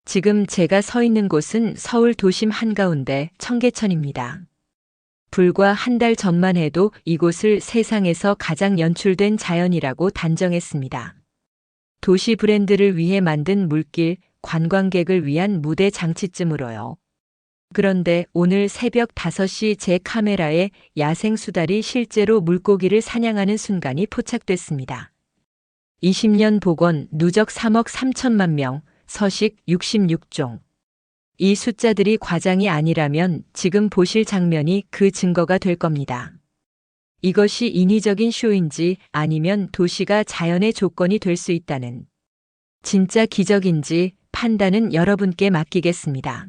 지금 제가 서 있는 곳은 서울 도심 한가운데 청계천입니다. 불과 한 달 전만 해도 이곳을 세상에서 가장 연출된 자연이라고 단정했습니다. 도시 브랜드를 위해 만든 물길, 관광객을 위한 무대 장치쯤으로요. 그런데 오늘 새벽 5시 제 카메라에 야생 수달이 실제로 물고기를 사냥하는 순간이 포착됐습니다. 20년 복원, 누적 3억 3천만 명, 서식 66종. 이 숫자들이 과장이 아니라면 지금 보실 장면이 그 증거가 될 겁니다. 이것이 인위적인 쇼인지 아니면 도시가 자연의 조건이 될 수 있다는 진짜 기적인지 판단은 여러분께 맡기겠습니다.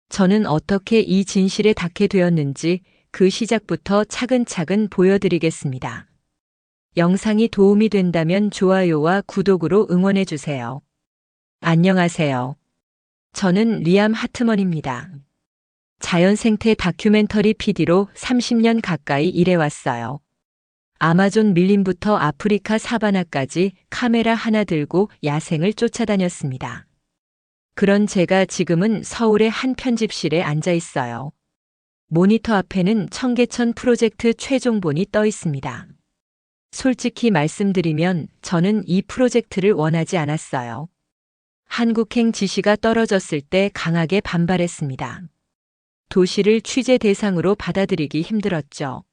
저는 어떻게 이 진실에 닿게 되었는지 그 시작부터 차근차근 보여드리겠습니다. 영상이 도움이 된다면 좋아요와 구독으로 응원해 주세요. 안녕하세요. 저는 리암 하트먼입니다. 자연생태 다큐멘터리 PD로 30년 가까이 일해왔어요. 아마존 밀림부터 아프리카 사바나까지 카메라 하나 들고 야생을 쫓아다녔습니다. 그런 제가 지금은 서울의 한 편집실에 앉아 있어요. 모니터 앞에는 청계천 프로젝트 최종본이 떠 있습니다. 솔직히 말씀드리면 저는 이 프로젝트를 원하지 않았어요. 한국행 지시가 떨어졌을 때 강하게 반발했습니다. 도시를 취재 대상으로 받아들이기 힘들었죠.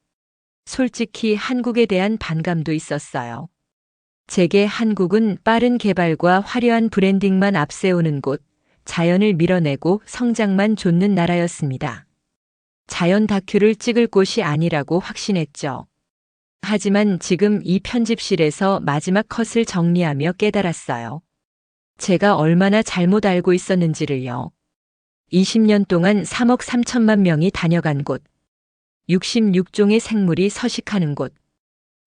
솔직히 한국에 대한 반감도 있었어요. 제게 한국은 빠른 개발과 화려한 브랜딩만 앞세우는 곳, 자연을 밀어내고 성장만 좇는 나라였습니다. 자연 다큐를 찍을 곳이 아니라고 확신했죠. 하지만 지금 이 편집실에서 마지막 컷을 정리하며 깨달았어요. 제가 얼마나 잘못 알고 있었는지를요. 20년 동안 3억 3천만 명이 다녀간 곳, 66종의 생물이 서식하는 곳,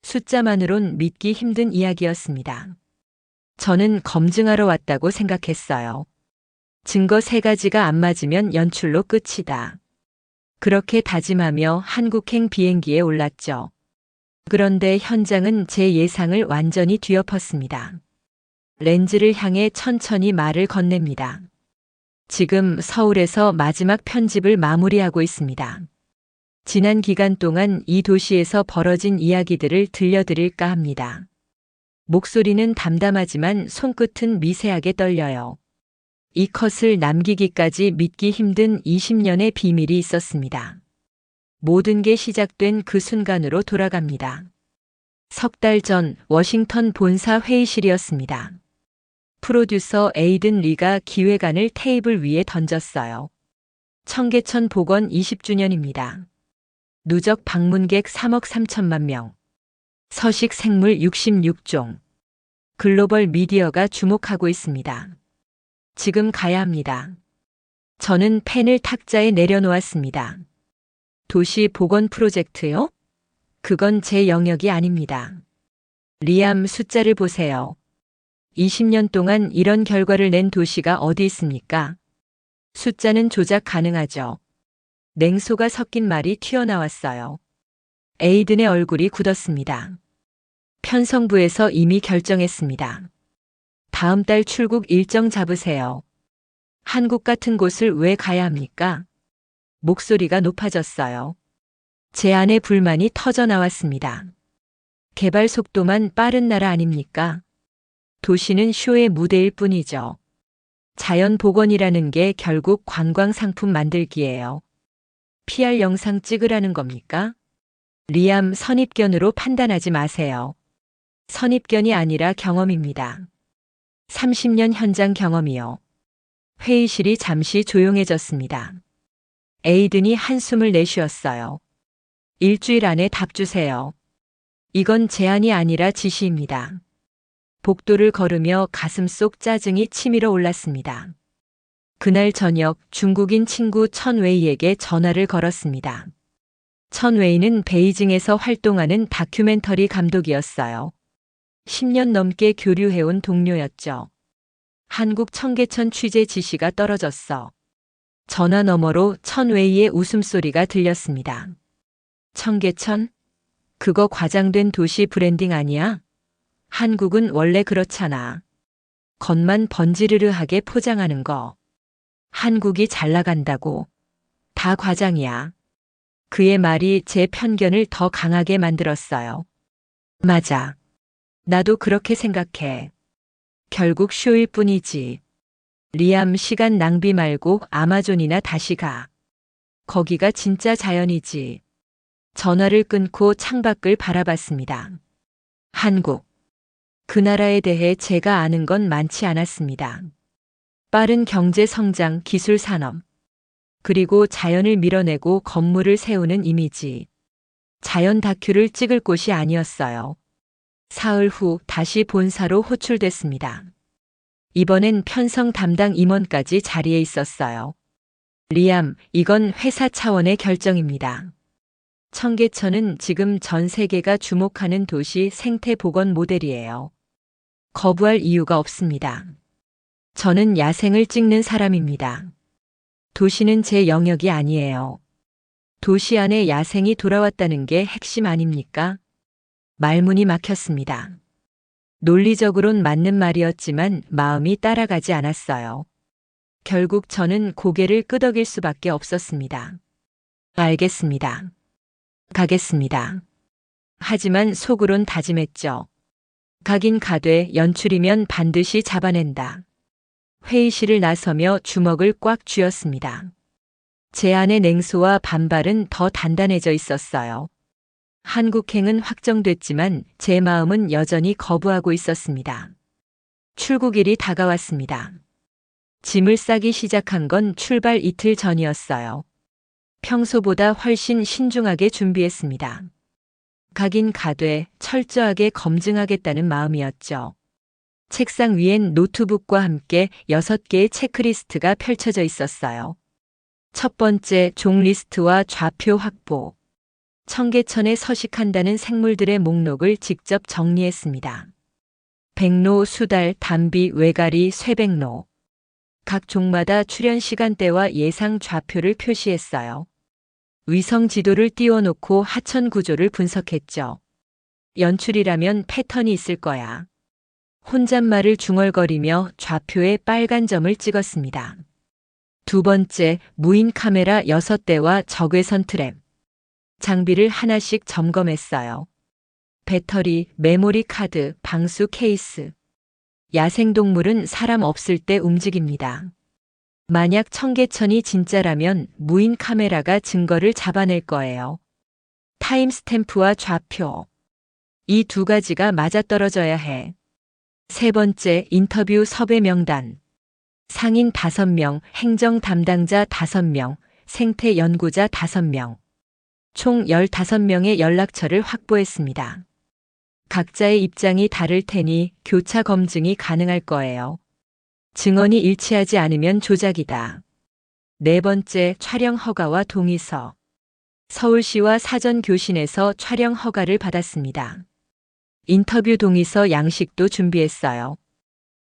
숫자만으론 믿기 힘든 이야기였습니다. 저는 검증하러 왔다고 생각했어요. 증거 3가지가 안 맞으면 연출로 끝이다. 그렇게 다짐하며 한국행 비행기에 올랐죠. 그런데 현장은 제 예상을 완전히 뒤엎었습니다. 렌즈를 향해 천천히 말을 건넵니다. 지금 서울에서 마지막 편집을 마무리하고 있습니다. 지난 기간 동안 이 도시에서 벌어진 이야기들을 들려드릴까 합니다. 목소리는 담담하지만 손끝은 미세하게 떨려요. 이 컷을 남기기까지 믿기 힘든 20년의 비밀이 있었습니다. 모든 게 시작된 그 순간으로 돌아갑니다. 석 달 전 워싱턴 본사 회의실이었습니다. 프로듀서 에이든 리가 기획안을 테이블 위에 던졌어요. 청계천 복원 20주년입니다. 누적 방문객 3억 3천만 명. 서식 생물 66종. 글로벌 미디어가 주목하고 있습니다. 지금 가야 합니다. 저는 펜을 탁자에 내려놓았습니다. 도시 복원 프로젝트요? 그건 제 영역이 아닙니다. 리암, 숫자를 보세요. 20년 동안 이런 결과를 낸 도시가 어디 있습니까? 숫자는 조작 가능하죠. 냉소가 섞인 말이 튀어나왔어요. 에이든의 얼굴이 굳었습니다. 편성부에서 이미 결정했습니다. 다음 달 출국 일정 잡으세요. 한국 같은 곳을 왜 가야 합니까? 목소리가 높아졌어요. 제 안에 불만이 터져 나왔습니다. 개발 속도만 빠른 나라 아닙니까? 도시는 쇼의 무대일 뿐이죠. 자연 복원이라는 게 결국 관광 상품 만들기예요. PR 영상 찍으라는 겁니까? 리암, 선입견으로 판단하지 마세요. 선입견이 아니라 경험입니다. 30년 현장 경험이요. 회의실이 잠시 조용해졌습니다. 에이든이 한숨을 내쉬었어요. 일주일 안에 답 주세요. 이건 제안이 아니라 지시입니다. 복도를 걸으며 가슴속 짜증이 치밀어 올랐습니다. 그날 저녁 중국인 친구 천웨이에게 전화를 걸었습니다. 천웨이는 베이징에서 활동하는 다큐멘터리 감독이었어요. 10년 넘게 교류해온 동료였죠. 한국 청계천 취재 지시가 떨어졌어. 전화 너머로 천웨이의 웃음소리가 들렸습니다. 청계천? 그거 과장된 도시 브랜딩 아니야? 한국은 원래 그렇잖아. 겉만 번지르르하게 포장하는 거. 한국이 잘 나간다고. 다 과장이야. 그의 말이 제 편견을 더 강하게 만들었어요. 맞아. 나도 그렇게 생각해. 결국 쇼일 뿐이지. 리암, 시간 낭비 말고 아마존이나 다시 가. 거기가 진짜 자연이지. 전화를 끊고 창밖을 바라봤습니다. 한국. 그 나라에 대해 제가 아는 건 많지 않았습니다. 빠른 경제 성장, 기술 산업. 그리고 자연을 밀어내고 건물을 세우는 이미지. 자연 다큐를 찍을 곳이 아니었어요. 사흘 후 다시 본사로 호출됐습니다. 이번엔 편성 담당 임원까지 자리에 있었어요. 리암, 이건 회사 차원의 결정입니다. 청계천은 지금 전 세계가 주목하는 도시 생태 보건 모델이에요. 거부할 이유가 없습니다. 저는 야생을 찍는 사람입니다. 도시는 제 영역이 아니에요. 도시 안에 야생이 돌아왔다는 게 핵심 아닙니까? 말문이 막혔습니다. 논리적으론 맞는 말이었지만 마음이 따라가지 않았어요. 결국 저는 고개를 끄덕일 수밖에 없었습니다. 알겠습니다. 가겠습니다. 하지만 속으론 다짐했죠. 가긴 가되 연출이면 반드시 잡아낸다. 회의실을 나서며 주먹을 꽉 쥐었습니다. 제 안의 냉소와 반발은 더 단단해져 있었어요. 한국행은 확정됐지만 제 마음은 여전히 거부하고 있었습니다. 출국일이 다가왔습니다. 짐을 싸기 시작한 건 출발 이틀 전이었어요. 평소보다 훨씬 신중하게 준비했습니다. 가긴 가되 철저하게 검증하겠다는 마음이었죠. 책상 위엔 노트북과 함께 6개의 체크리스트가 펼쳐져 있었어요. 첫 번째, 종 리스트와 좌표 확보. 청계천에 서식한다는 생물들의 목록을 직접 정리했습니다. 백로, 수달, 담비, 외가리, 쇠백로. 각 종마다 출현 시간대와 예상 좌표를 표시했어요. 위성 지도를 띄워놓고 하천 구조를 분석했죠. 연출이라면 패턴이 있을 거야. 혼잣말을 중얼거리며 좌표에 빨간 점을 찍었습니다. 두 번째, 무인 카메라 6대와 적외선 트랩. 장비를 하나씩 점검했어요. 배터리, 메모리 카드, 방수 케이스. 야생동물은 사람 없을 때 움직입니다. 만약 청계천이 진짜라면 무인 카메라가 증거를 잡아낼 거예요. 타임스탬프와 좌표. 이 두 가지가 맞아떨어져야 해. 세 번째, 인터뷰 섭외 명단. 상인 5명, 행정 담당자 5명, 생태 연구자 5명. 총 15명의 연락처를 확보했습니다. 각자의 입장이 다를 테니 교차 검증이 가능할 거예요. 증언이 일치하지 않으면 조작이다. 네 번째, 촬영 허가와 동의서. 서울시와 사전교신에서 촬영 허가를 받았습니다. 인터뷰 동의서 양식도 준비했어요.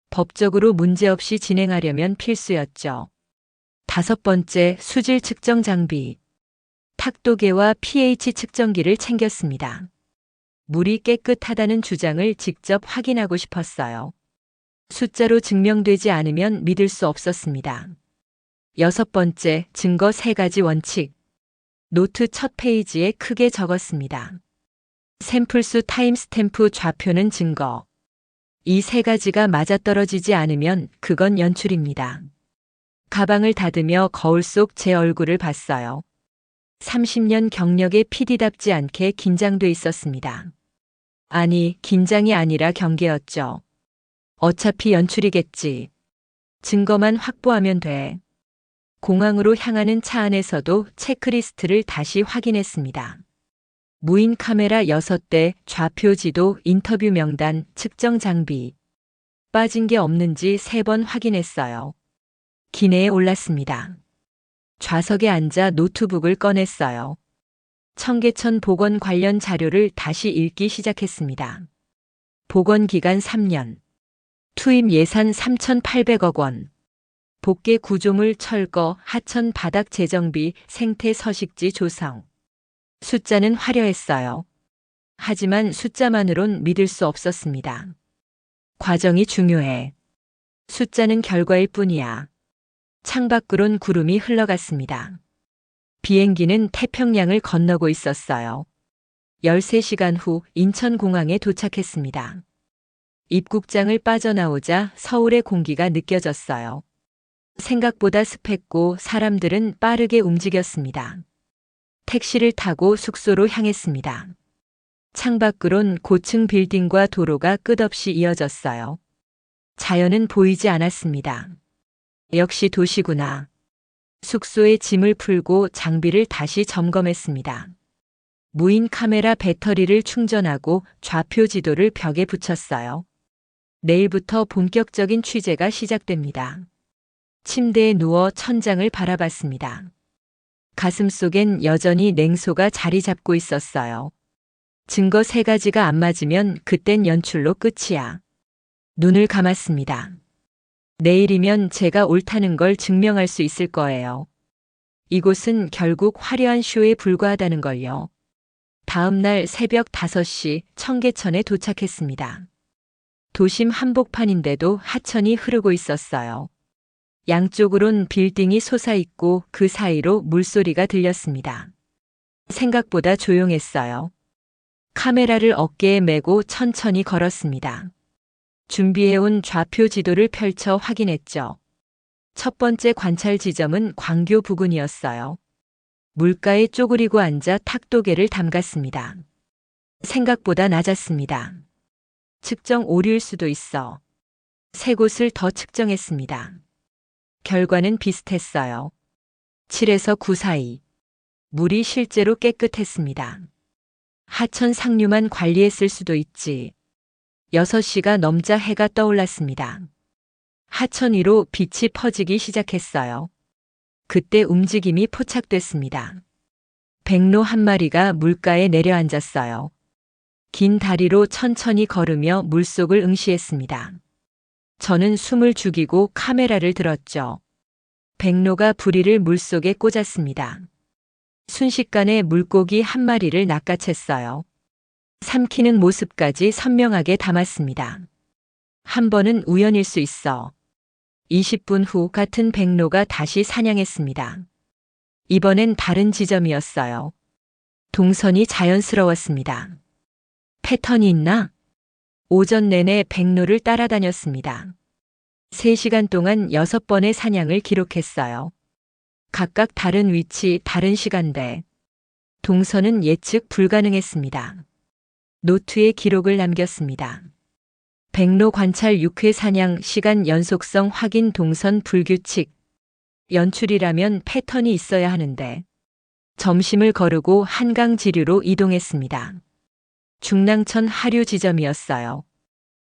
법적으로 문제없이 진행하려면 필수였죠. 다섯 번째, 수질 측정 장비. 탁도계와 pH 측정기를 챙겼습니다. 물이 깨끗하다는 주장을 직접 확인하고 싶었어요. 숫자로 증명되지 않으면 믿을 수 없었습니다. 여섯 번째, 증거 3가지 원칙. 노트 첫 페이지에 크게 적었습니다. 샘플수, 타임스탬프, 좌표는 증거. 이 3가지가 맞아떨어지지 않으면 그건 연출입니다. 가방을 닫으며 거울 속 제 얼굴을 봤어요. 30년 경력의 PD답지 않게 긴장돼 있었습니다. 아니, 긴장이 아니라 경계였죠. 어차피 연출이겠지. 증거만 확보하면 돼. 공항으로 향하는 차 안에서도 체크리스트를 다시 확인했습니다. 무인 카메라 6대, 좌표 지도, 인터뷰 명단, 측정 장비. 빠진 게 없는지 3번 확인했어요. 기내에 올랐습니다. 좌석에 앉아 노트북을 꺼냈어요. 청계천 복원 관련 자료를 다시 읽기 시작했습니다. 복원 기간 3년. 투입 예산 3,800억 원. 복개 구조물 철거, 하천 바닥 재정비, 생태 서식지 조성. 숫자는 화려했어요. 하지만 숫자만으론 믿을 수 없었습니다. 과정이 중요해. 숫자는 결과일 뿐이야. 창밖으론 구름이 흘러갔습니다. 비행기는 태평양을 건너고 있었어요. 13시간 후 인천공항에 도착했습니다. 입국장을 빠져나오자 서울의 공기가 느껴졌어요. 생각보다 습했고 사람들은 빠르게 움직였습니다. 택시를 타고 숙소로 향했습니다. 창밖으론 고층 빌딩과 도로가 끝없이 이어졌어요. 자연은 보이지 않았습니다. 역시 도시구나. 숙소에 짐을 풀고 장비를 다시 점검했습니다. 무인 카메라 배터리를 충전하고 좌표 지도를 벽에 붙였어요. 내일부터 본격적인 취재가 시작됩니다. 침대에 누워 천장을 바라봤습니다. 가슴속엔 여전히 냉소가 자리 잡고 있었어요. 증거 3가지가 안 맞으면 그땐 연출로 끝이야. 눈을 감았습니다. 내일이면 제가 옳다는 걸 증명할 수 있을 거예요. 이곳은 결국 화려한 쇼에 불과하다는 걸요. 다음 날 새벽 5시 청계천에 도착했습니다. 도심 한복판인데도 하천이 흐르고 있었어요. 양쪽으론 빌딩이 솟아있고 그 사이로 물소리가 들렸습니다. 생각보다 조용했어요. 카메라를 어깨에 메고 천천히 걸었습니다. 준비해온 좌표 지도를 펼쳐 확인했죠. 첫 번째 관찰 지점은 광교 부근이었어요. 물가에 쪼그리고 앉아 탁도계를 담갔습니다. 생각보다 낮았습니다. 측정 오류일 수도 있어. 3곳을 더 측정했습니다. 결과는 비슷했어요. 7에서 9 사이. 물이 실제로 깨끗했습니다. 하천 상류만 관리했을 수도 있지. 6시가 넘자 해가 떠올랐습니다. 하천 위로 빛이 퍼지기 시작했어요. 그때 움직임이 포착됐습니다. 백로 한 마리가 물가에 내려앉았어요. 긴 다리로 천천히 걸으며 물속을 응시했습니다. 저는 숨을 죽이고 카메라를 들었죠. 백로가 부리를 물속에 꽂았습니다. 순식간에 물고기 한 마리를 낚아챘어요. 삼키는 모습까지 선명하게 담았습니다. 한 번은 우연일 수 있어. 20분 후 같은 백로가 다시 사냥했습니다. 이번엔 다른 지점이었어요. 동선이 자연스러웠습니다. 패턴이 있나? 오전 내내 백로를 따라다녔습니다. 3시간 동안 6번의 사냥을 기록했어요. 각각 다른 위치, 다른 시간대. 동선은 예측 불가능했습니다. 노트에 기록을 남겼습니다. 백로 관찰 6회 사냥 시간 연속성 확인 동선 불규칙. 연출이라면 패턴이 있어야 하는데. 점심을 거르고 한강 지류로 이동했습니다. 중랑천 하류 지점이었어요.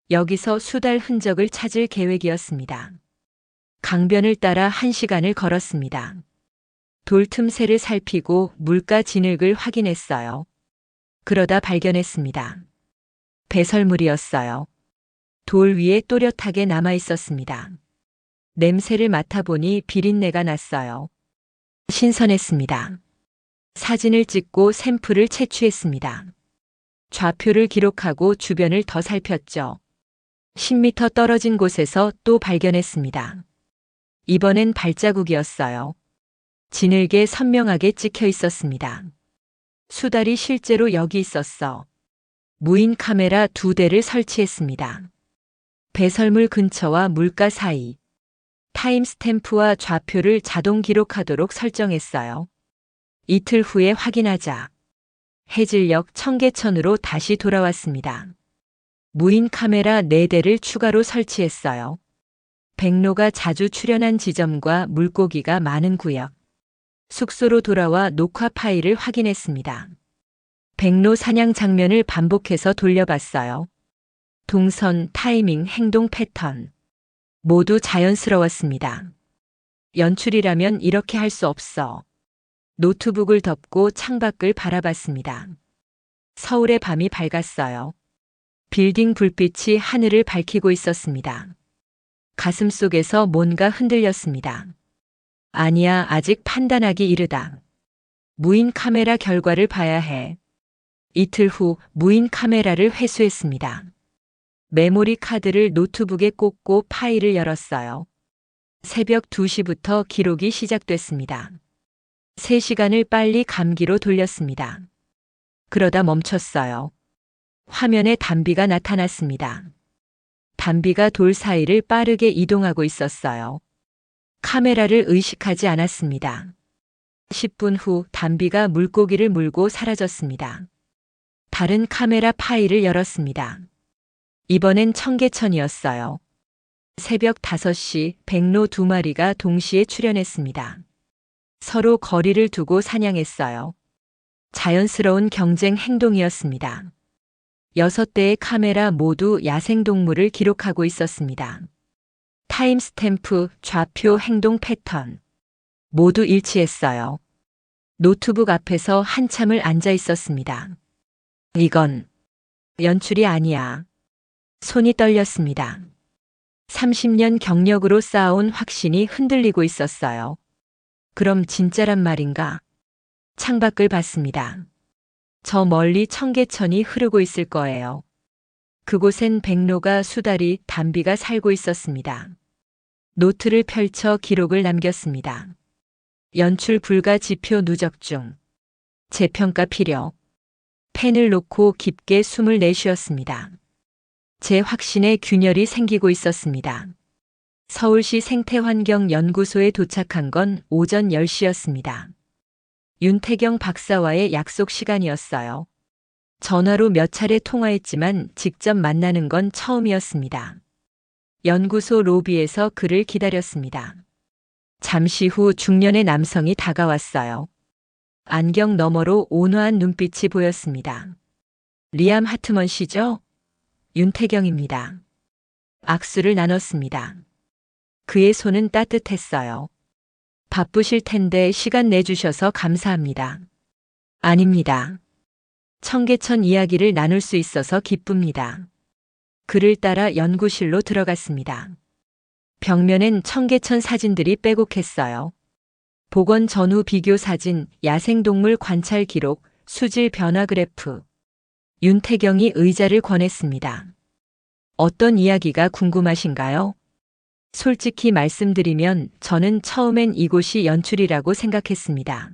여기서 수달 흔적을 찾을 계획이었습니다. 강변을 따라 1시간을 걸었습니다. 돌 틈새를 살피고 물가 진흙을 확인했어요. 그러다 발견했습니다. 배설물이었어요. 돌 위에 또렷하게 남아 있었습니다. 냄새를 맡아보니 비린내가 났어요. 신선했습니다. 사진을 찍고 샘플을 채취했습니다. 좌표를 기록하고 주변을 더 살폈죠. 10m 떨어진 곳에서 또 발견했습니다. 이번엔 발자국이었어요. 진흙에 선명하게 찍혀 있었습니다. 수달이 실제로 여기 있었어. 무인 카메라 2대를 설치했습니다. 배설물 근처와 물가 사이. 타임스탬프와 좌표를 자동 기록하도록 설정했어요. 이틀 후에 확인하자. 해질녘 청계천으로 다시 돌아왔습니다. 무인 카메라 4대를 추가로 설치했어요. 백로가 자주 출연한 지점과 물고기가 많은 구역. 숙소로 돌아와 녹화 파일을 확인했습니다. 백로 사냥 장면을 반복해서 돌려봤어요. 동선, 타이밍, 행동 패턴. 모두 자연스러웠습니다. 연출이라면 이렇게 할 수 없어. 노트북을 덮고 창밖을 바라봤습니다. 서울의 밤이 밝았어요. 빌딩 불빛이 하늘을 밝히고 있었습니다. 가슴속에서 뭔가 흔들렸습니다. 아니야, 아직 판단하기 이르다. 무인 카메라 결과를 봐야 해. 이틀 후 무인 카메라를 회수했습니다. 메모리 카드를 노트북에 꽂고 파일을 열었어요. 새벽 2시부터 기록이 시작됐습니다. 3시간을 빨리 감기로 돌렸습니다. 그러다 멈췄어요. 화면에 담비가 나타났습니다. 담비가 돌 사이를 빠르게 이동하고 있었어요. 카메라를 의식하지 않았습니다. 10분 후 담비가 물고기를 물고 사라졌습니다. 다른 카메라 파일을 열었습니다. 이번엔 청계천이었어요. 새벽 5시 백로 2마리가 동시에 출현했습니다. 서로 거리를 두고 사냥했어요. 자연스러운 경쟁 행동이었습니다. 6대의 카메라 모두 야생동물을 기록하고 있었습니다. 타임스탬프, 좌표, 행동 패턴 모두 일치했어요. 노트북 앞에서 한참을 앉아 있었습니다. 이건 연출이 아니야. 손이 떨렸습니다. 30년 경력으로 쌓아온 확신이 흔들리고 있었어요. 그럼 진짜란 말인가? 창밖을 봤습니다. 저 멀리 청계천이 흐르고 있을 거예요. 그곳엔 백로가 수달이 담비가 살고 있었습니다. 노트를 펼쳐 기록을 남겼습니다. 연출 불가 지표 누적 중. 재평가 필요. 펜을 놓고 깊게 숨을 내쉬었습니다. 제 확신에 균열이 생기고 있었습니다. 서울시 생태환경연구소에 도착한 건 오전 10시였습니다. 윤태경 박사와의 약속 시간이었어요. 전화로 몇 차례 통화했지만 직접 만나는 건 처음이었습니다. 연구소 로비에서 그를 기다렸습니다. 잠시 후 중년의 남성이 다가왔어요. 안경 너머로 온화한 눈빛이 보였습니다. 리암 하트먼 씨죠? 윤태경입니다. 악수를 나눴습니다. 그의 손은 따뜻했어요. 바쁘실 텐데 시간 내주셔서 감사합니다. 아닙니다. 청계천 이야기를 나눌 수 있어서 기쁩니다. 그를 따라 연구실로 들어갔습니다. 벽면엔 청계천 사진들이 빼곡했어요. 복원 전후 비교 사진, 야생동물 관찰 기록, 수질 변화 그래프. 윤태경이 의자를 권했습니다. 어떤 이야기가 궁금하신가요? 솔직히 말씀드리면 저는 처음엔 이곳이 연출이라고 생각했습니다.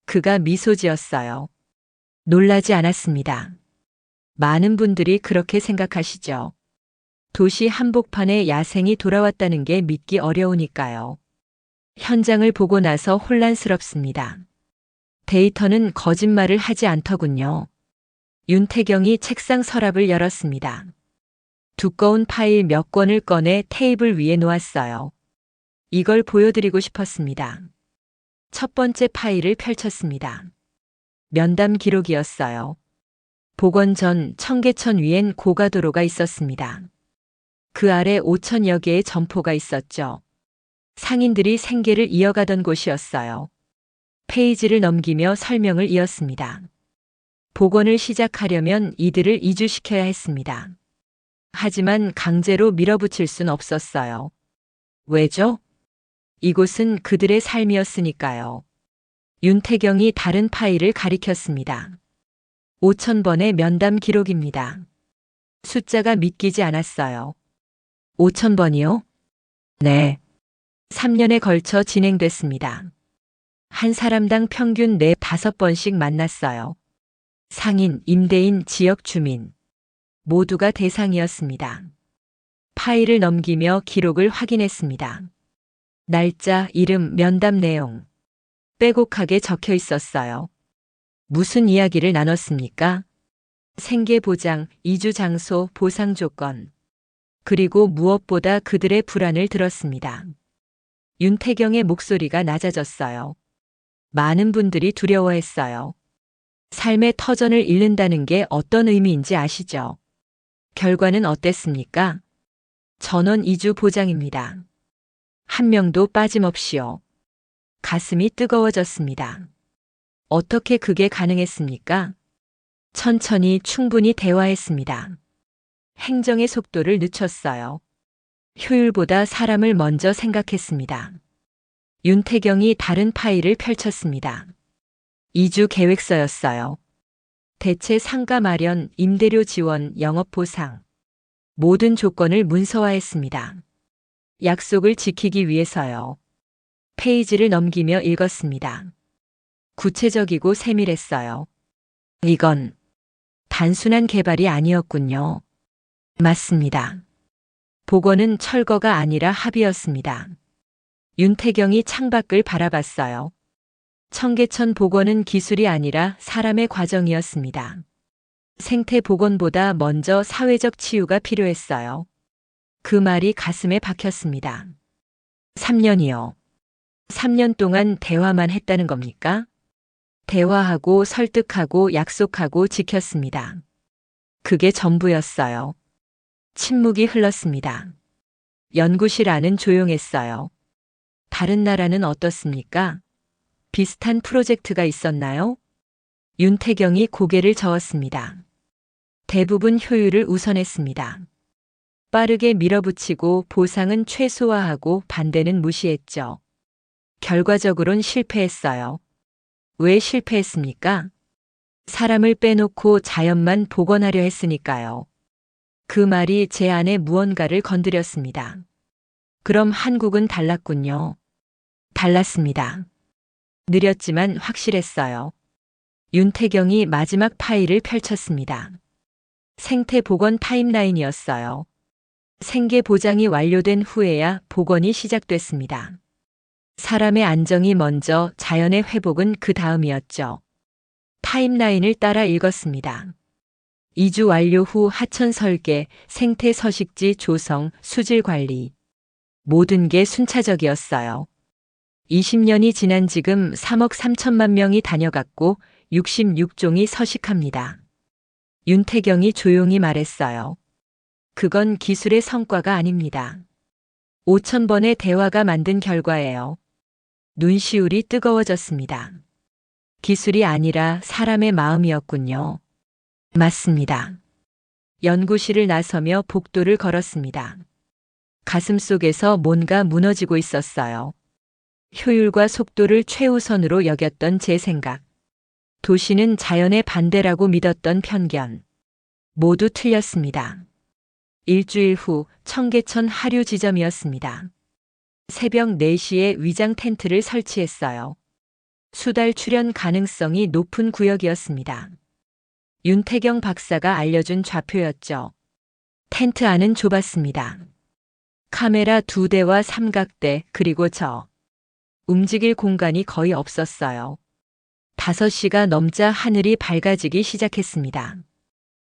그가 미소 지었어요. 놀라지 않았습니다. 많은 분들이 그렇게 생각하시죠. 도시 한복판에 야생이 돌아왔다는 게 믿기 어려우니까요. 현장을 보고 나서 혼란스럽습니다. 데이터는 거짓말을 하지 않더군요. 윤태경이 책상 서랍을 열었습니다. 두꺼운 파일 몇 권을 꺼내 테이블 위에 놓았어요. 이걸 보여드리고 싶었습니다. 첫 번째 파일을 펼쳤습니다. 면담 기록이었어요. 복원 전 청계천 위엔 고가도로가 있었습니다. 그 아래 5천여 개의 점포가 있었죠. 상인들이 생계를 이어가던 곳이었어요. 페이지를 넘기며 설명을 이었습니다. 복원을 시작하려면 이들을 이주시켜야 했습니다. 하지만 강제로 밀어붙일 순 없었어요. 왜죠? 이곳은 그들의 삶이었으니까요. 윤태경이 다른 파일을 가리켰습니다. 5,000번의 면담 기록입니다. 숫자가 믿기지 않았어요. 5,000번이요? 네. 3년에 걸쳐 진행됐습니다. 한 사람당 평균 4-5번씩 만났어요. 상인, 임대인, 지역 주민. 모두가 대상이었습니다. 파일을 넘기며 기록을 확인했습니다. 날짜, 이름, 면담 내용. 빼곡하게 적혀 있었어요. 무슨 이야기를 나눴습니까? 생계 보장, 이주 장소, 보상 조건. 그리고 무엇보다 그들의 불안을 들었습니다. 윤태경의 목소리가 낮아졌어요. 많은 분들이 두려워했어요. 삶의 터전을 잃는다는 게 어떤 의미인지 아시죠? 결과는 어땠습니까? 전원 이주 보장입니다. 한 명도 빠짐없이요. 가슴이 뜨거워졌습니다. 어떻게 그게 가능했습니까? 천천히 충분히 대화했습니다. 행정의 속도를 늦췄어요. 효율보다 사람을 먼저 생각했습니다. 윤태경이 다른 파일을 펼쳤습니다. 이주 계획서였어요. 대체 상가 마련, 임대료 지원, 영업 보상. 모든 조건을 문서화했습니다. 약속을 지키기 위해서요. 페이지를 넘기며 읽었습니다. 구체적이고 세밀했어요. 이건 단순한 개발이 아니었군요. 맞습니다. 복원은 철거가 아니라 합의였습니다. 윤태경이 창밖을 바라봤어요. 청계천 복원은 기술이 아니라 사람의 과정이었습니다. 생태 복원보다 먼저 사회적 치유가 필요했어요. 그 말이 가슴에 박혔습니다. 3년이요. 3년 동안 대화만 했다는 겁니까? 대화하고 설득하고 약속하고 지켰습니다. 그게 전부였어요. 침묵이 흘렀습니다. 연구실 안은 조용했어요. 다른 나라는 어떻습니까? 비슷한 프로젝트가 있었나요? 윤태경이 고개를 저었습니다. 대부분 효율을 우선했습니다. 빠르게 밀어붙이고 보상은 최소화하고 반대는 무시했죠. 결과적으론 실패했어요. 왜 실패했습니까? 사람을 빼놓고 자연만 복원하려 했으니까요. 그 말이 제 안에 무언가를 건드렸습니다. 그럼 한국은 달랐군요. 달랐습니다. 느렸지만 확실했어요. 윤태경이 마지막 파일을 펼쳤습니다. 생태 복원 타임라인이었어요. 생계 보장이 완료된 후에야 복원이 시작됐습니다. 사람의 안정이 먼저, 자연의 회복은 그 다음이었죠. 타임라인을 따라 읽었습니다. 2주 완료 후 하천 설계, 생태 서식지 조성, 수질 관리. 모든 게 순차적이었어요. 20년이 지난 지금 3억 3천만 명이 다녀갔고 66종이 서식합니다. 윤태경이 조용히 말했어요. 그건 기술의 성과가 아닙니다. 5,000번의 대화가 만든 결과예요. 눈시울이 뜨거워졌습니다. 기술이 아니라 사람의 마음이었군요. 맞습니다. 연구실을 나서며 복도를 걸었습니다. 가슴속에서 뭔가 무너지고 있었어요. 효율과 속도를 최우선으로 여겼던 제 생각. 도시는 자연의 반대라고 믿었던 편견. 모두 틀렸습니다. 일주일 후 청계천 하류 지점이었습니다. 새벽 4시에 위장 텐트를 설치했어요. 수달 출현 가능성이 높은 구역이었습니다. 윤태경 박사가 알려준 좌표였죠. 텐트 안은 좁았습니다. 카메라 2대와 삼각대 그리고 저. 움직일 공간이 거의 없었어요. 5시가 넘자 하늘이 밝아지기 시작했습니다.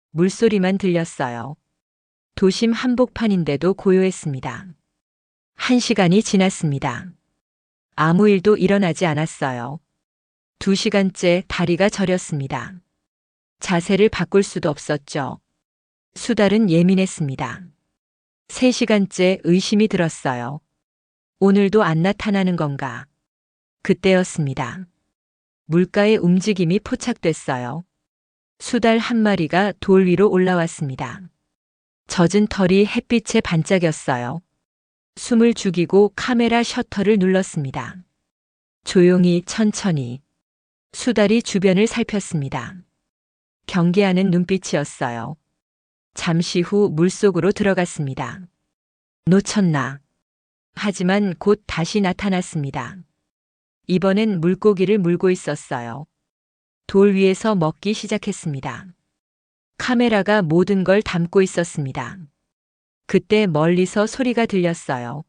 물소리만 들렸어요. 도심 한복판인데도 고요했습니다. 1시간이 지났습니다. 아무 일도 일어나지 않았어요. 2시간째 다리가 저렸습니다. 자세를 바꿀 수도 없었죠. 수달은 예민했습니다. 3시간째 의심이 들었어요. 오늘도 안 나타나는 건가? 그때였습니다. 물가의 움직임이 포착됐어요. 수달 한 마리가 돌 위로 올라왔습니다. 젖은 털이 햇빛에 반짝였어요. 숨을 죽이고 카메라 셔터를 눌렀습니다. 조용히 천천히. 수달이 주변을 살폈습니다. 경계하는 눈빛이었어요. 잠시 후 물속으로 들어갔습니다. 놓쳤나? 하지만 곧 다시 나타났습니다. 이번엔 물고기를 물고 있었어요. 돌 위에서 먹기 시작했습니다. 카메라가 모든 걸 담고 있었습니다. 그때 멀리서 소리가 들렸어요.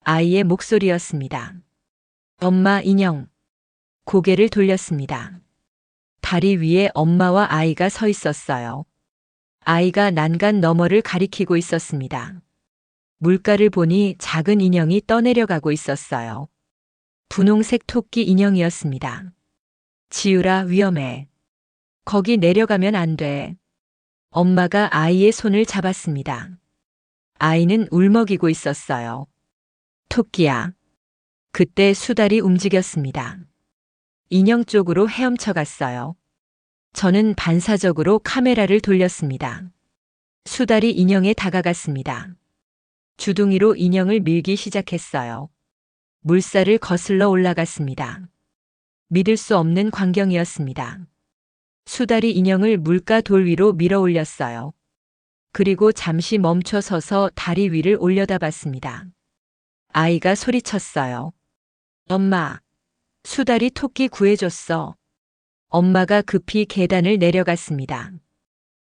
아이의 목소리였습니다. 엄마 인형. 고개를 돌렸습니다. 다리 위에 엄마와 아이가 서 있었어요. 아이가 난간 너머를 가리키고 있었습니다. 물가를 보니 작은 인형이 떠내려가고 있었어요. 분홍색 토끼 인형이었습니다. 지우라 위험해. 거기 내려가면 안 돼. 엄마가 아이의 손을 잡았습니다. 아이는 울먹이고 있었어요. 토끼야. 그때 수달이 움직였습니다. 인형 쪽으로 헤엄쳐 갔어요. 저는 반사적으로 카메라를 돌렸습니다. 수달이 인형에 다가갔습니다. 주둥이로 인형을 밀기 시작했어요. 물살을 거슬러 올라갔습니다. 믿을 수 없는 광경이었습니다. 수달이 인형을 물가 돌 위로 밀어 올렸어요. 그리고 잠시 멈춰 서서 다리 위를 올려다봤습니다. 아이가 소리쳤어요. 엄마, 수달이 토끼 구해줬어. 엄마가 급히 계단을 내려갔습니다.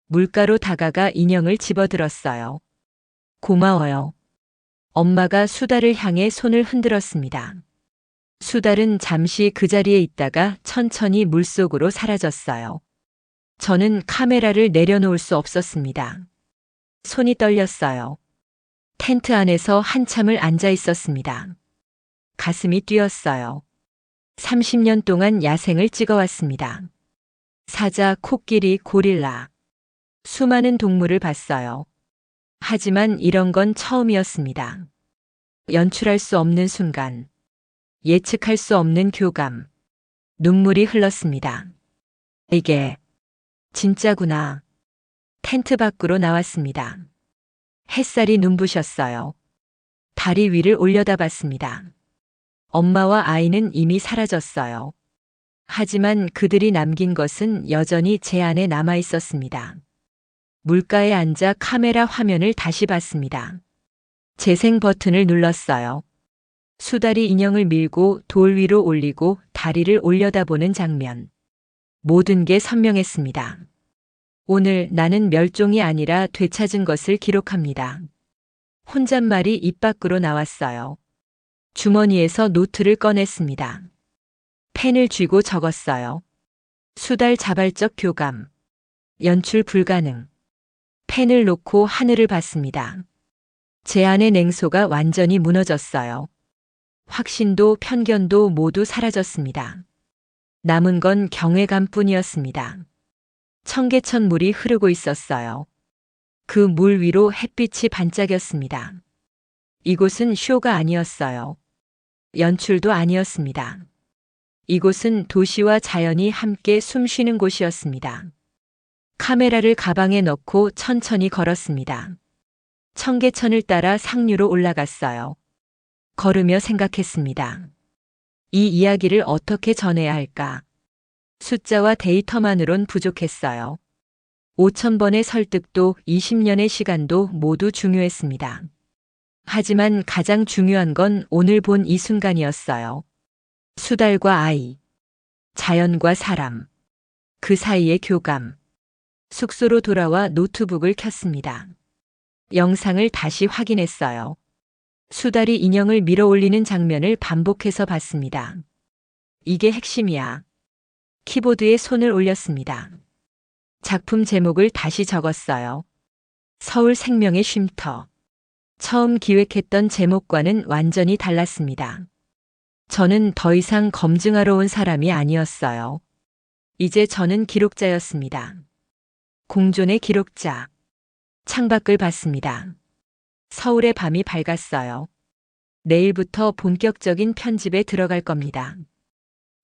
물가로 다가가 인형을 집어들었어요. 고마워요. 엄마가 수달을 향해 손을 흔들었습니다. 수달은 잠시 그 자리에 있다가 천천히 물속으로 사라졌어요. 저는 카메라를 내려놓을 수 없었습니다. 손이 떨렸어요. 텐트 안에서 한참을 앉아 있었습니다. 가슴이 뛰었어요. 30년 동안 야생을 찍어왔습니다. 사자, 코끼리, 고릴라. 수많은 동물을 봤어요. 하지만 이런 건 처음이었습니다. 연출할 수 없는 순간, 예측할 수 없는 교감, 눈물이 흘렀습니다. 이게 진짜구나. 텐트 밖으로 나왔습니다. 햇살이 눈부셨어요. 다리 위를 올려다봤습니다. 엄마와 아이는 이미 사라졌어요. 하지만 그들이 남긴 것은 여전히 제 안에 남아 있었습니다. 물가에 앉아 카메라 화면을 다시 봤습니다. 재생 버튼을 눌렀어요. 수달이 인형을 밀고 돌 위로 올리고 다리를 올려다보는 장면. 모든 게 선명했습니다. 오늘 나는 멸종이 아니라 되찾은 것을 기록합니다. 혼잣말이 입 밖으로 나왔어요. 주머니에서 노트를 꺼냈습니다. 펜을 쥐고 적었어요. 수달 자발적 교감. 연출 불가능. 펜을 놓고 하늘을 봤습니다. 제 안의 냉소가 완전히 무너졌어요. 확신도 편견도 모두 사라졌습니다. 남은 건 경외감뿐이었습니다. 청계천 물이 흐르고 있었어요. 그 물 위로 햇빛이 반짝였습니다. 이곳은 쇼가 아니었어요. 연출도 아니었습니다. 이곳은 도시와 자연이 함께 숨쉬는 곳이었습니다. 카메라를 가방에 넣고 천천히 걸었습니다. 청계천을 따라 상류로 올라갔어요. 걸으며 생각했습니다. 이 이야기를 어떻게 전해야 할까? 숫자와 데이터만으론 부족했어요. 5,000번의 설득도 20년의 시간도 모두 중요했습니다. 하지만 가장 중요한 건 오늘 본 이 순간이었어요. 수달과 아이, 자연과 사람, 그 사이의 교감. 숙소로 돌아와 노트북을 켰습니다. 영상을 다시 확인했어요. 수달이 인형을 밀어 올리는 장면을 반복해서 봤습니다. 이게 핵심이야. 키보드에 손을 올렸습니다. 작품 제목을 다시 적었어요. 서울 생명의 쉼터. 처음 기획했던 제목과는 완전히 달랐습니다. 저는 더 이상 검증하러 온 사람이 아니었어요. 이제 저는 기록자였습니다. 공존의 기록자. 창밖을 봤습니다. 서울의 밤이 밝았어요. 내일부터 본격적인 편집에 들어갈 겁니다.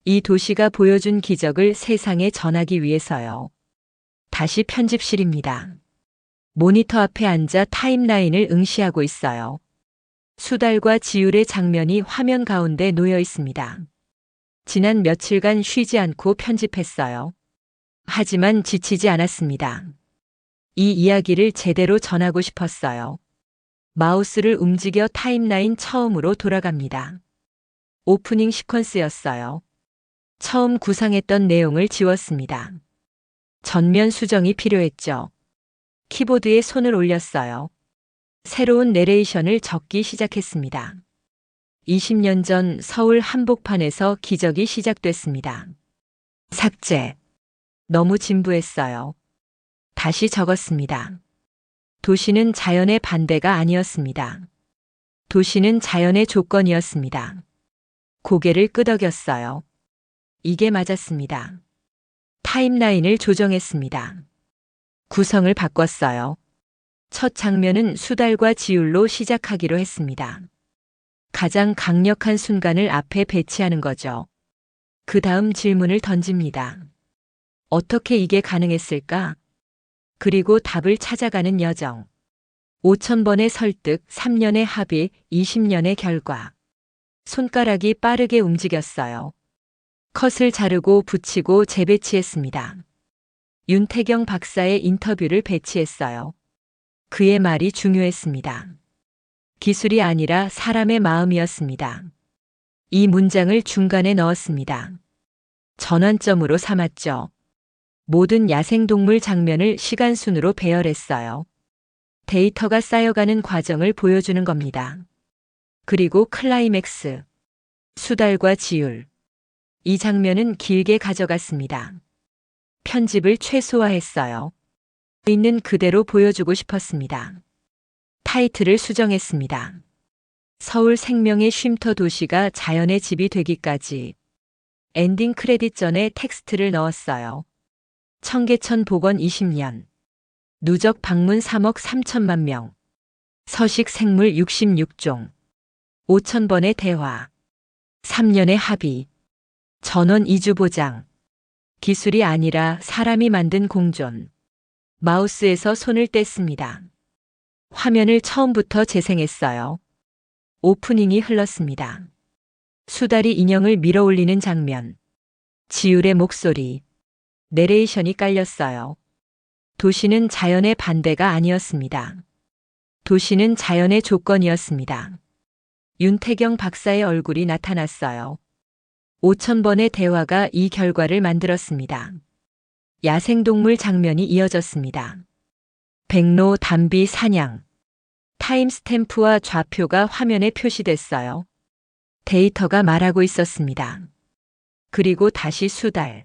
이 도시가 보여준 기적을 세상에 전하기 위해서요. 다시 편집실입니다. 모니터 앞에 앉아 타임라인을 응시하고 있어요. 수달과 지율의 장면이 화면 가운데 놓여 있습니다. 지난 며칠간 쉬지 않고 편집했어요. 하지만 지치지 않았습니다. 이 이야기를 제대로 전하고 싶었어요. 마우스를 움직여 타임라인 처음으로 돌아갑니다. 오프닝 시퀀스였어요. 처음 구상했던 내용을 지웠습니다. 전면 수정이 필요했죠. 키보드에 손을 올렸어요. 새로운 내레이션을 적기 시작했습니다. 20년 전 서울 한복판에서 기적이 시작됐습니다. 삭제. 너무 진부했어요. 다시 적었습니다. 도시는 자연의 반대가 아니었습니다. 도시는 자연의 조건이었습니다. 고개를 끄덕였어요. 이게 맞았습니다. 타임라인을 조정했습니다. 구성을 바꿨어요. 첫 장면은 수달과 지율로 시작하기로 했습니다. 가장 강력한 순간을 앞에 배치하는 거죠. 그 다음 질문을 던집니다. 어떻게 이게 가능했을까? 그리고 답을 찾아가는 여정. 5,000번의 설득, 3년의 합의, 20년의 결과. 손가락이 빠르게 움직였어요. 컷을 자르고 붙이고 재배치했습니다. 윤태경 박사의 인터뷰를 배치했어요. 그의 말이 중요했습니다. 기술이 아니라 사람의 마음이었습니다. 이 문장을 중간에 넣었습니다. 전환점으로 삼았죠. 모든 야생동물 장면을 시간순으로 배열했어요. 데이터가 쌓여가는 과정을 보여주는 겁니다. 그리고 클라이맥스, 수달과 지율. 이 장면은 길게 가져갔습니다. 편집을 최소화했어요. 있는 그대로 보여주고 싶었습니다. 타이틀을 수정했습니다. 서울 생명의 쉼터 도시가 자연의 집이 되기까지. 엔딩 크레딧 전에 텍스트를 넣었어요. 청계천 복원 20년. 누적 방문 3억 3천만 명. 서식 생물 66종. 5,000번의 대화. 3년의 합의. 전원 이주 보장. 기술이 아니라 사람이 만든 공존. 마우스에서 손을 뗐습니다. 화면을 처음부터 재생했어요. 오프닝이 흘렀습니다. 수달이 인형을 밀어올리는 장면. 지율의 목소리. 내레이션이 깔렸어요. 도시는 자연의 반대가 아니었습니다. 도시는 자연의 조건이었습니다. 윤태경 박사의 얼굴이 나타났어요. 5,000번의 대화가 이 결과를 만들었습니다. 야생동물 장면이 이어졌습니다. 백로, 담비, 사냥. 타임스탬프와 좌표가 화면에 표시됐어요. 데이터가 말하고 있었습니다. 그리고 다시 수달.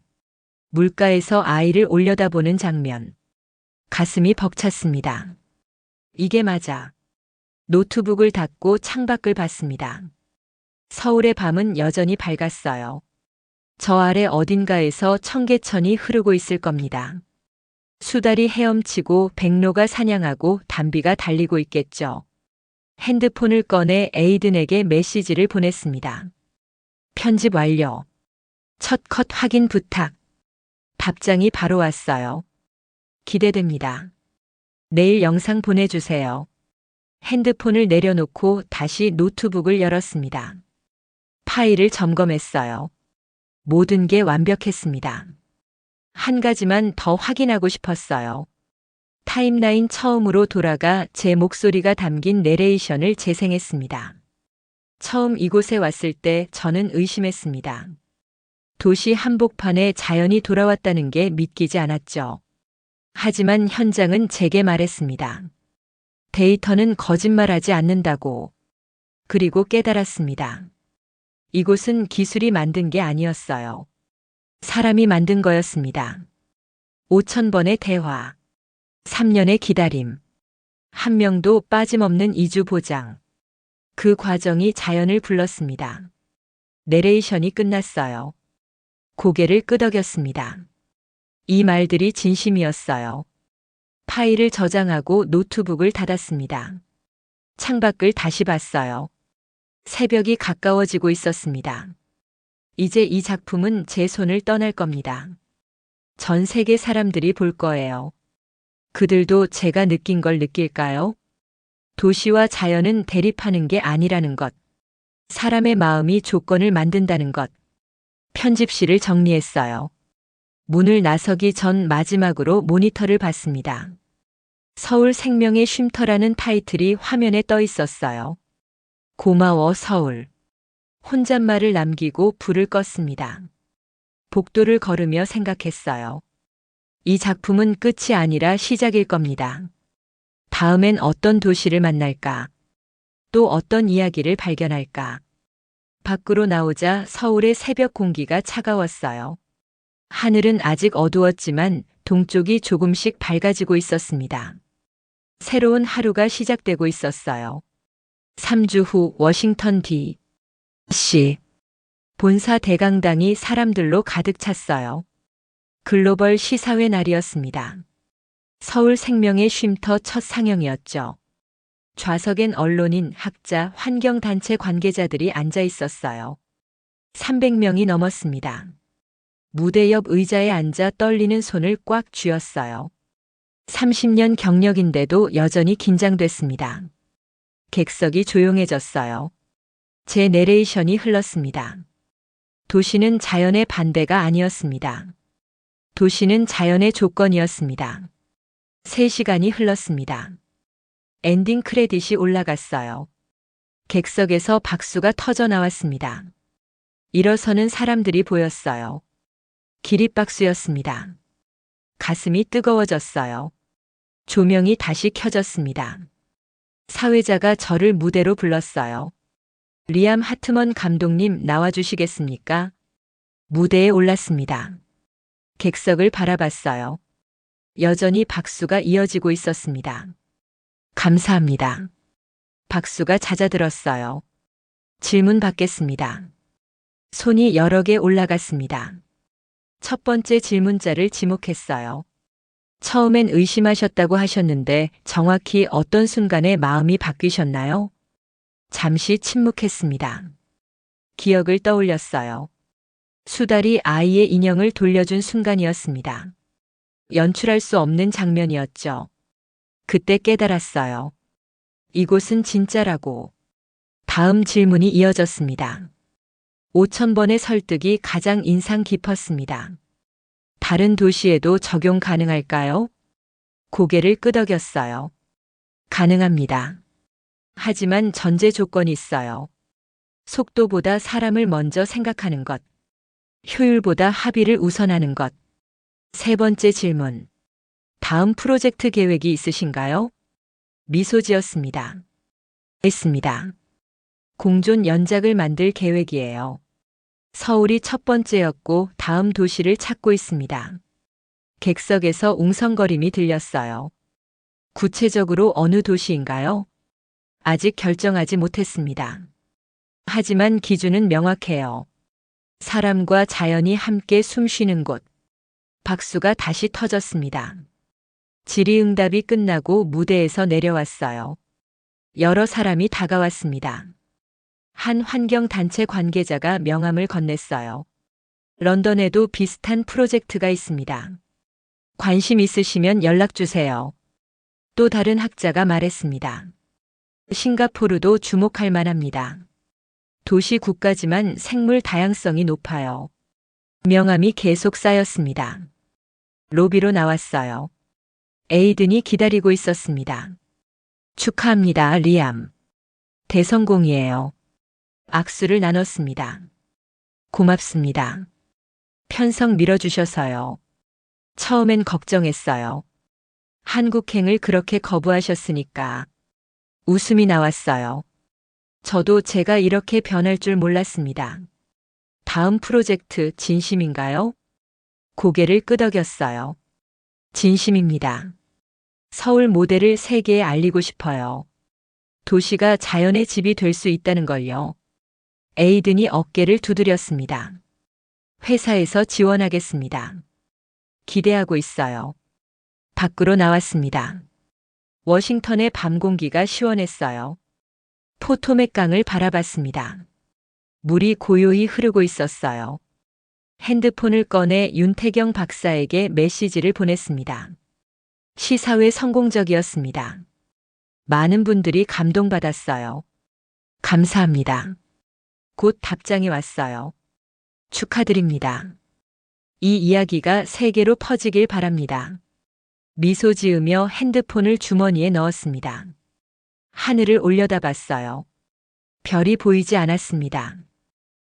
물가에서 아이를 올려다보는 장면. 가슴이 벅찼습니다. 이게 맞아. 노트북을 닫고 창밖을 봤습니다. 서울의 밤은 여전히 밝았어요. 저 아래 어딘가에서 청계천이 흐르고 있을 겁니다. 수달이 헤엄치고 백로가 사냥하고 담비가 달리고 있겠죠. 핸드폰을 꺼내 에이든에게 메시지를 보냈습니다. 편집 완료. 첫 컷 확인 부탁. 답장이 바로 왔어요. 기대됩니다. 내일 영상 보내주세요. 핸드폰을 내려놓고 다시 노트북을 열었습니다. 파일을 점검했어요. 모든 게 완벽했습니다. 한 가지만 더 확인하고 싶었어요. 타임라인 처음으로 돌아가 제 목소리가 담긴 내레이션을 재생했습니다. 처음 이곳에 왔을 때 저는 의심했습니다. 도시 한복판에 자연이 돌아왔다는 게 믿기지 않았죠. 하지만 현장은 제게 말했습니다. 데이터는 거짓말하지 않는다고. 그리고 깨달았습니다. 이곳은 기술이 만든 게 아니었어요. 사람이 만든 거였습니다. 5,000번의 대화. 3년의 기다림. 한 명도 빠짐없는 이주 보장. 그 과정이 자연을 불렀습니다. 내레이션이 끝났어요. 고개를 끄덕였습니다. 이 말들이 진심이었어요. 파일을 저장하고 노트북을 닫았습니다. 창밖을 다시 봤어요. 새벽이 가까워지고 있었습니다. 이제 이 작품은 제 손을 떠날 겁니다. 전 세계 사람들이 볼 거예요. 그들도 제가 느낀 걸 느낄까요? 도시와 자연은 대립하는 게 아니라는 것. 사람의 마음이 조건을 만든다는 것. 편집실을 정리했어요. 문을 나서기 전 마지막으로 모니터를 봤습니다. 서울 생명의 쉼터라는 타이틀이 화면에 떠 있었어요. 고마워 서울. 혼잣말을 남기고 불을 껐습니다. 복도를 걸으며 생각했어요. 이 작품은 끝이 아니라 시작일 겁니다. 다음엔 어떤 도시를 만날까? 또 어떤 이야기를 발견할까? 밖으로 나오자 서울의 새벽 공기가 차가웠어요. 하늘은 아직 어두웠지만 동쪽이 조금씩 밝아지고 있었습니다. 새로운 하루가 시작되고 있었어요. 3주 후 워싱턴 D.C. 본사 대강당이 사람들로 가득 찼어요. 글로벌 시사회 날이었습니다. 서울 생명의 쉼터 첫 상영이었죠. 좌석엔 언론인, 학자, 환경단체 관계자들이 앉아 있었어요. 300명이 넘었습니다. 무대 옆 의자에 앉아 떨리는 손을 꽉 쥐었어요. 30년 경력인데도 여전히 긴장됐습니다. 객석이 조용해졌어요. 제 내레이션이 흘렀습니다. 도시는 자연의 반대가 아니었습니다. 도시는 자연의 조건이었습니다. 3시간이 흘렀습니다. 엔딩 크레딧이 올라갔어요. 객석에서 박수가 터져 나왔습니다. 일어서는 사람들이 보였어요. 기립박수였습니다. 가슴이 뜨거워졌어요. 조명이 다시 켜졌습니다. 사회자가 저를 무대로 불렀어요. 리암 하트먼 감독님 나와주시겠습니까? 무대에 올랐습니다. 객석을 바라봤어요. 여전히 박수가 이어지고 있었습니다. 감사합니다. 박수가 잦아들었어요. 질문 받겠습니다. 손이 여러 개 올라갔습니다. 첫 번째 질문자를 지목했어요. 처음엔 의심하셨다고 하셨는데 정확히 어떤 순간에 마음이 바뀌셨나요? 잠시 침묵했습니다. 기억을 떠올렸어요. 수달이 아이의 인형을 돌려준 순간이었습니다. 연출할 수 없는 장면이었죠. 그때 깨달았어요. 이곳은 진짜라고. 다음 질문이 이어졌습니다. 5,000번의 설득이 가장 인상 깊었습니다. 다른 도시에도 적용 가능할까요? 고개를 끄덕였어요. 가능합니다. 하지만 전제 조건이 있어요. 속도보다 사람을 먼저 생각하는 것. 효율보다 합의를 우선하는 것. 세 번째 질문. 다음 프로젝트 계획이 있으신가요? 미소 지었습니다. 있습니다. 공존 연작을 만들 계획이에요. 서울이 첫 번째였고 다음 도시를 찾고 있습니다. 객석에서 웅성거림이 들렸어요. 구체적으로 어느 도시인가요? 아직 결정하지 못했습니다. 하지만 기준은 명확해요. 사람과 자연이 함께 숨쉬는 곳. 박수가 다시 터졌습니다. 질의응답이 끝나고 무대에서 내려왔어요. 여러 사람이 다가왔습니다. 한 환경단체 관계자가 명함을 건넸어요. 런던에도 비슷한 프로젝트가 있습니다. 관심 있으시면 연락주세요. 또 다른 학자가 말했습니다. 싱가포르도 주목할 만합니다. 도시 국가지만 생물 다양성이 높아요. 명함이 계속 쌓였습니다. 로비로 나왔어요. 에이든이 기다리고 있었습니다. 축하합니다, 리암. 대성공이에요. 악수를 나눴습니다. 고맙습니다. 편성 밀어주셔서요. 처음엔 걱정했어요. 한국행을 그렇게 거부하셨으니까. 웃음이 나왔어요. 저도 제가 이렇게 변할 줄 몰랐습니다. 다음 프로젝트 진심인가요? 고개를 끄덕였어요. 진심입니다. 서울 모델을 세계에 알리고 싶어요. 도시가 자연의 집이 될 수 있다는 걸요. 에이든이 어깨를 두드렸습니다. 회사에서 지원하겠습니다. 기대하고 있어요. 밖으로 나왔습니다. 워싱턴의 밤 공기가 시원했어요. 포토맥 강을 바라봤습니다. 물이 고요히 흐르고 있었어요. 핸드폰을 꺼내 윤태경 박사에게 메시지를 보냈습니다. 시사회 성공적이었습니다. 많은 분들이 감동받았어요. 감사합니다. 곧 답장이 왔어요. 축하드립니다. 이 이야기가 세계로 퍼지길 바랍니다. 미소 지으며 핸드폰을 주머니에 넣었습니다. 하늘을 올려다봤어요. 별이 보이지 않았습니다.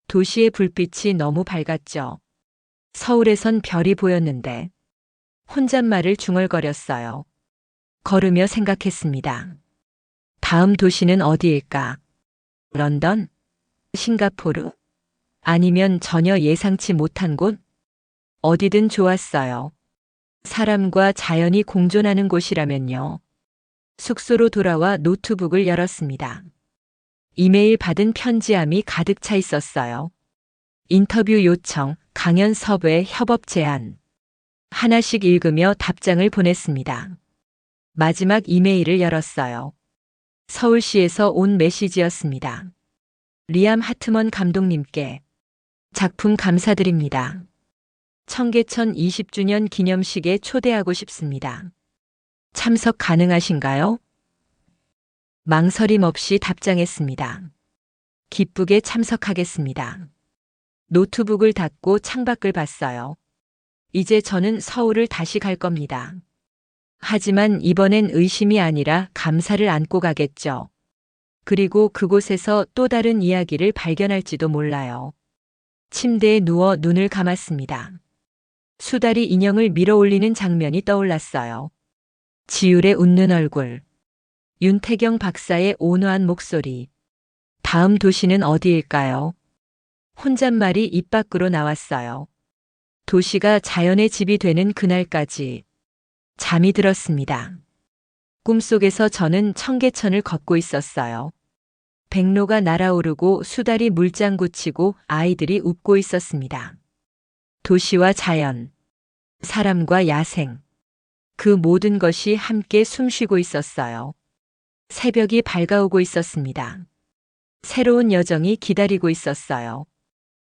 도시의 불빛이 너무 밝았죠. 서울에선 별이 보였는데 혼잣말을 중얼거렸어요. 걸으며 생각했습니다. 다음 도시는 어디일까? 런던? 싱가포르? 아니면 전혀 예상치 못한 곳? 어디든 좋았어요. 사람과 자연이 공존하는 곳이라면요. 숙소로 돌아와 노트북을 열었습니다. 이메일 받은 편지함이 가득 차 있었어요. 인터뷰 요청, 강연 섭외, 협업 제안. 하나씩 읽으며 답장을 보냈습니다. 마지막 이메일을 열었어요. 서울시에서 온 메시지였습니다. 리암 하트먼 감독님께 작품 감사드립니다. 청계천 20주년 기념식에 초대하고 싶습니다. 참석 가능하신가요? 망설임 없이 답장했습니다. 기쁘게 참석하겠습니다. 노트북을 닫고 창밖을 봤어요. 이제 저는 서울을 다시 갈 겁니다. 하지만 이번엔 의심이 아니라 감사를 안고 가겠죠. 그리고 그곳에서 또 다른 이야기를 발견할지도 몰라요. 침대에 누워 눈을 감았습니다. 수달이 인형을 밀어 올리는 장면이 떠올랐어요. 지율의 웃는 얼굴, 윤태경 박사의 온화한 목소리. 다음 도시는 어디일까요? 혼잣말이 입 밖으로 나왔어요. 도시가 자연의 집이 되는 그날까지 잠이 들었습니다. 꿈속에서 저는 청계천을 걷고 있었어요. 백로가 날아오르고 수달이 물장구 치고 아이들이 웃고 있었습니다. 도시와 자연, 사람과 야생, 그 모든 것이 함께 숨쉬고 있었어요. 새벽이 밝아오고 있었습니다. 새로운 여정이 기다리고 있었어요.